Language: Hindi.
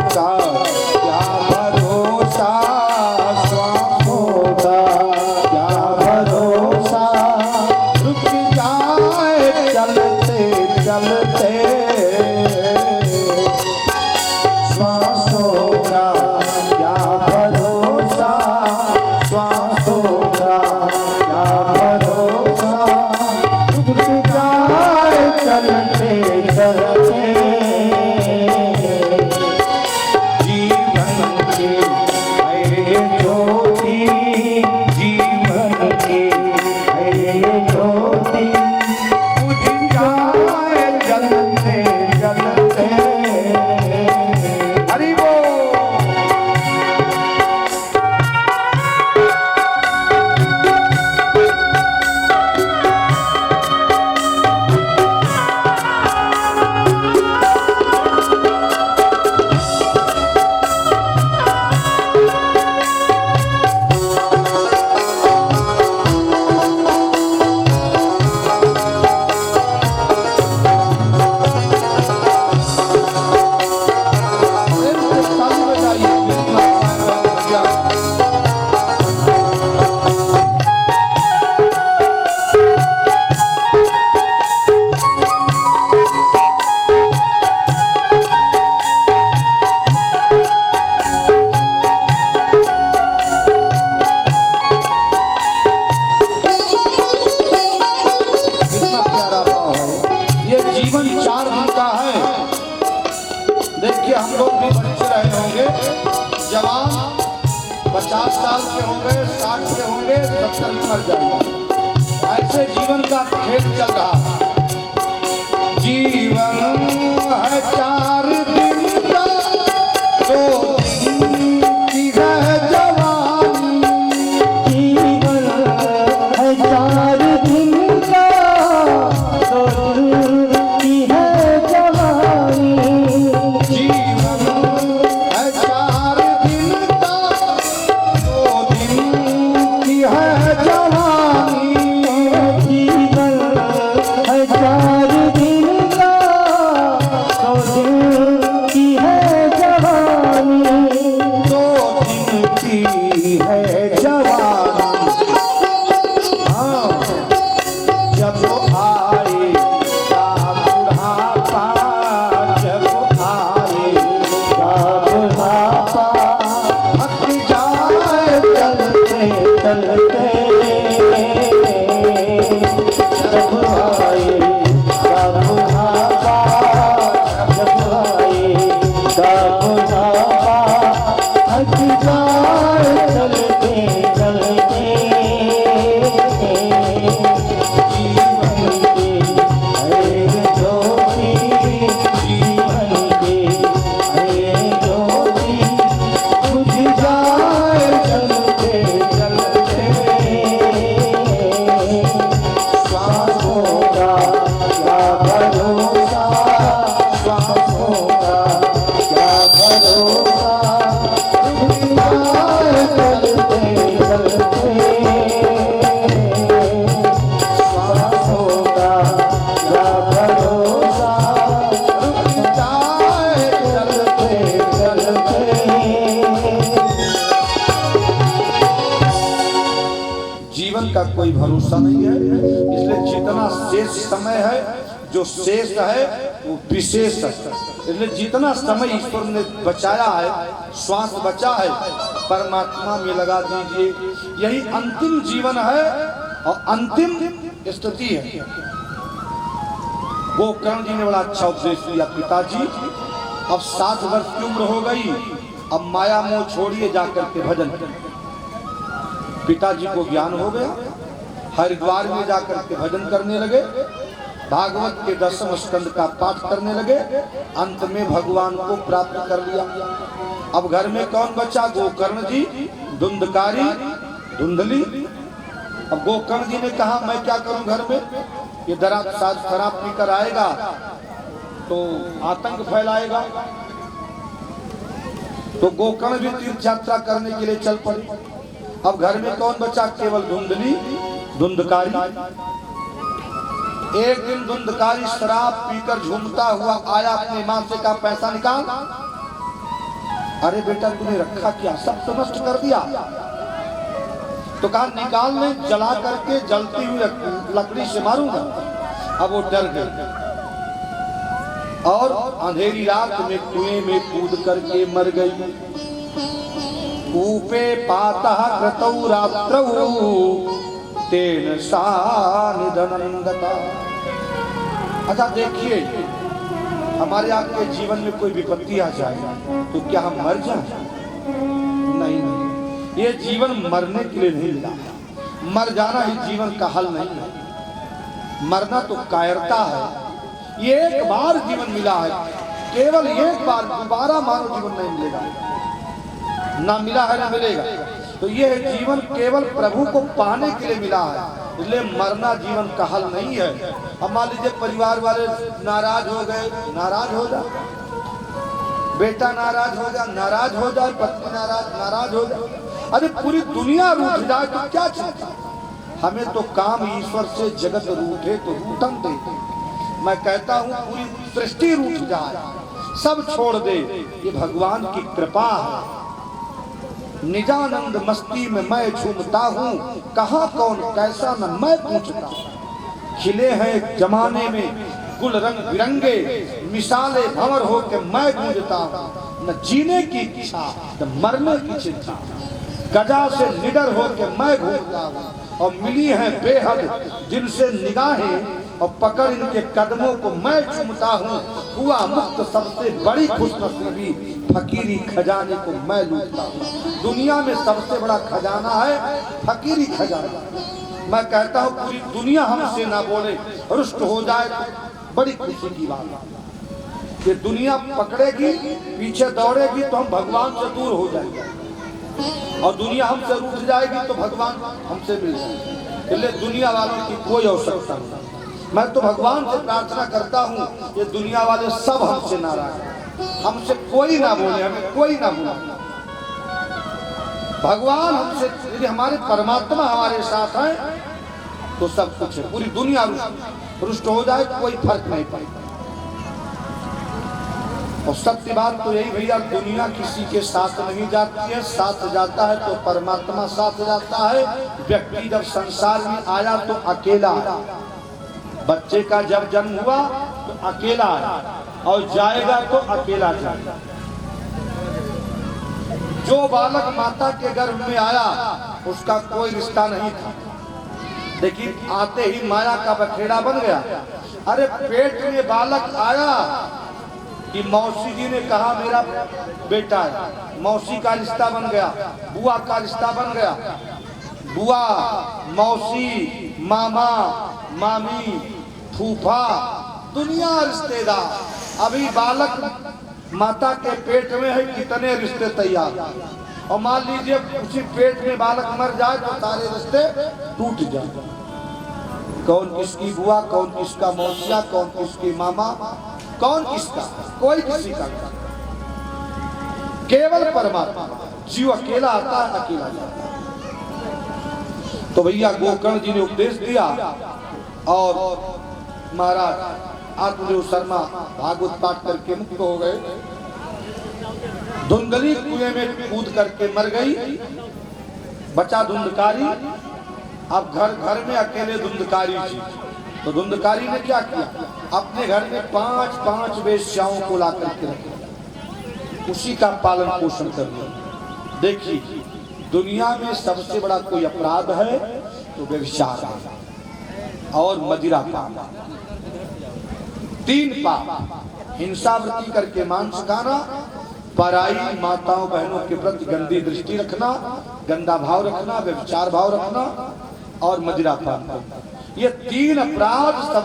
का क्या भरोसा, श्वासों का क्या भरोसा, रुक जाए चलते चलते, श्वासों का क्या भरोसा, श्वासों का क्या भरोसा, रुक जाए चलते चलते, जीवन के है ज्योति, जीवन के है ज्योति, बुझ जाए जलते जलते। हरि बोल। देखिए हम लोग भी बच्चे रहे होंगे, जवान 50 साल के होंगे, 60 के होंगे, 70 में मर जाएंगे। ऐसे जीवन का खेल चल रहा है। जीवन है 4 दिन का, 2 दिन की है जवानी, जीवन है 4 दिन का, 2 दिन की है जवानी, जीवन है 4 दिन का, 2 दिन की है जवानी, जीवन है 4 दिन का, 2 दिन की है जवानी, 2 दिन की है जवानी। हाँ, जब आएगा बुढ़ापा, जब आएगा बुढ़ापा, थक जाए चलते चलते, जब आएगा बुढ़ापा, जब आएगा बुढ़ापा, थक जाए चलते चलते, जीवन के है ज्योति, जीवन के है ज्योति, बुझ जाए चलते चलते, श्वासों का क्या भरोसा, श्वासों का क्या भरोसा, रुक जाए चलते चलते, श्वासों का क्या भरोसा, रुक जाए चलते चलते। जीवन का कोई भरोसा नहीं है, इसलिए जितना शेष समय है, जो शेष है वो विशेष है। इसलिए जितना समय ईश्वर ने बचाया है, श्वास बचा है, परमात्मा में लगा दीजिए। यही अंतिम जीवन है और अंतिम स्थिति है। गोकर्ण जी ने बड़ा अच्छा उपदेश दिया, पिताजी अब 60 वर्ष की उम्र हो गई, अब माया मोह छोड़िए जाकर के भजन। पिताजी को ज्ञान हो गया, हरिद्वार में जाकर के भजन करने लगे, भागवत के 10वें स्कंद का पाठ करने लगे, अंत में भगवान को प्राप्त कर लिया। अब घर में कौन बचा? गोकर्ण जी, धुंधकारी, धुंधली। अब गोकर्ण जी ने कहा मैं क्या करूं घर में, ये शराब पीकर आएगा तो आतंक फैलाएगा। तो गोकर्ण भी तीर्थ यात्रा करने के लिए चल पड़े। अब घर में कौन बचा? केवल धुंधली, धुंधकारी। एक दिन धुंधकारी शराब पीकर झूमता हुआ आया, अपने माथे का पैसा निकाल अरे बेटा तूने रखा क्या, सब तो नष्ट कर दिया। तो कहा निकाल ले, जला करके जलती हुई लकड़ी से मारूंगा। अब वो डर गए और अंधेरी रात में कुएं में कूद करके मर गई। कूपे पातः कृतौ रात्रौ तेन सा निधनं गता। अच्छा देखिए, हमारे आपके जीवन में कोई विपत्ति आ जाए तो क्या हम मर जाए? नहीं, ये जीवन मरने के लिए नहीं मिला। मर जाना ही जीवन का हल नहीं है। मरना तो कायरता है। ये एक बार जीवन मिला है, केवल एक बार, दोबारा मानव जीवन नहीं मिलेगा, ना मिला है ना मिलेगा। तो ये जीवन केवल प्रभु को पाने के लिए मिला है, इसलिए मरना जीवन का हल नहीं है। अब मान लीजिए परिवार वाले नाराज हो गए, नाराज हो जाए, बेटा नाराज हो जाए, नाराज हो जाए, पत्नी नाराज हो जाए, अरे पूरी दुनिया रूठ जाए तो क्या चिंता। हमें तो काम ईश्वर से जगत रूठे तो रूठन दे। मैं कहता हूँ पूरी सृष्टि रूठ जाए, सब छोड़ दे, ये भगवान की कृपा है। निजानंद मस्ती में मैं झूमता हूँ, कहाँ कौन कैसा न मैं पूछता। खिले हैं जमाने में गुल रंग बिरंगे, मिसाले भंवर हो के मैं गूंजता हूँ। न जीने की इच्छा न मरने की चिंता, गजा से निडर हो के मैं घूमता हूँ। और मिली है बेहद जिनसे निगाहें, और पकड़ इनके कदमों को मैं चूमता हूँ। हुआ मुक्त सबसे बड़ी खुशनसीबी, फकीरी खजाने को मैं लूटता हूँ। दुनिया में सबसे बड़ा खजाना है फकीरी खजाना। मैं कहता हूँ पूरी दुनिया हमसे ना बोले, रुष्ट हो जाए तो बड़ी खुशी की बात है। ये दुनिया पकड़ेगी, पीछे दौड़ेगी तो हम भगवान से दूर हो जाएंगे, और दुनिया हमसे रूठ जाएगी तो भगवान हमसे मिल जाएंगे। इसलिए दुनिया वालों की कोई आवश्यकता नहीं। मैं तो भगवान से प्रार्थना करता हूँ ये दुनिया वाले सब हमसे नाराज हैं, हमसे कोई ना बोले, हमें कोई ना बोले। भगवान हमसे, यदि हमारे परमात्मा हमारे साथ हैं तो सब कुछ है। पूरी दुनिया रुष्ट हो जाए कोई फर्क नहीं पड़ेगा। और सत्य बात तो यही भैया, दुनिया किसी के साथ नहीं जाती है, साथ जाता है तो परमात्मा साथ जाता है। व्यक्ति जब संसार में आया तो अकेला, बच्चे का जब जन्म हुआ तो अकेला और जाएगा तो अकेला जाएगा। जो बालक माता के गर्भ में आया उसका कोई रिश्ता नहीं था, लेकिन आते ही माया का बखेड़ा बन गया। अरे पेट में बालक आया कि मौसी जी ने कहा मेरा बेटा है, मौसी का रिश्ता बन गया, बुआ का रिश्ता बन गया, बुआ, मौसी, मामा, मामी, फूफा, दुनिया रिश्तेदार। अभी बालक माता के पेट में है, कितने रिश्ते तैयार। और मान लीजिए उसी पेट में बालक मर जाए तो सारे रिश्ते टूट जाए। कौन किसकी बुआ, कौन किसका मौसिया, कौन किसकी मामा, कौन किसका, कोई किसी का। केवल परमात्मा, जीव अकेला आता है अकेला जाता है। तो भैया गोकर्ण जी ने उपदेश दिया और महाराज आत्मदेव शर्मा भागवत पाठ करके मुक्त हो गए। धुंधली कुएं में कूद करके मर गई, बचा धुंधकारी। अब घर घर में अकेले धुंधकारी थी, तो धुंधकारी ने क्या किया, अपने घर में 5-5 वेश्याओं को ला करके रखा, उसी का पालन पोषण कर दिया। देखिए दुनिया में सबसे बड़ा कोई अपराध है तो व्यभिचार और मदिरा पान, 3 पाप। हिंसावृत्ति करके मांस खाना, पराई माताओं बहनों के प्रति गंदी दृष्टि रखना, गंदा भाव रखना, व्यभिचार भाव रखना और मदिरा पान करना। ये 3 अपराध सब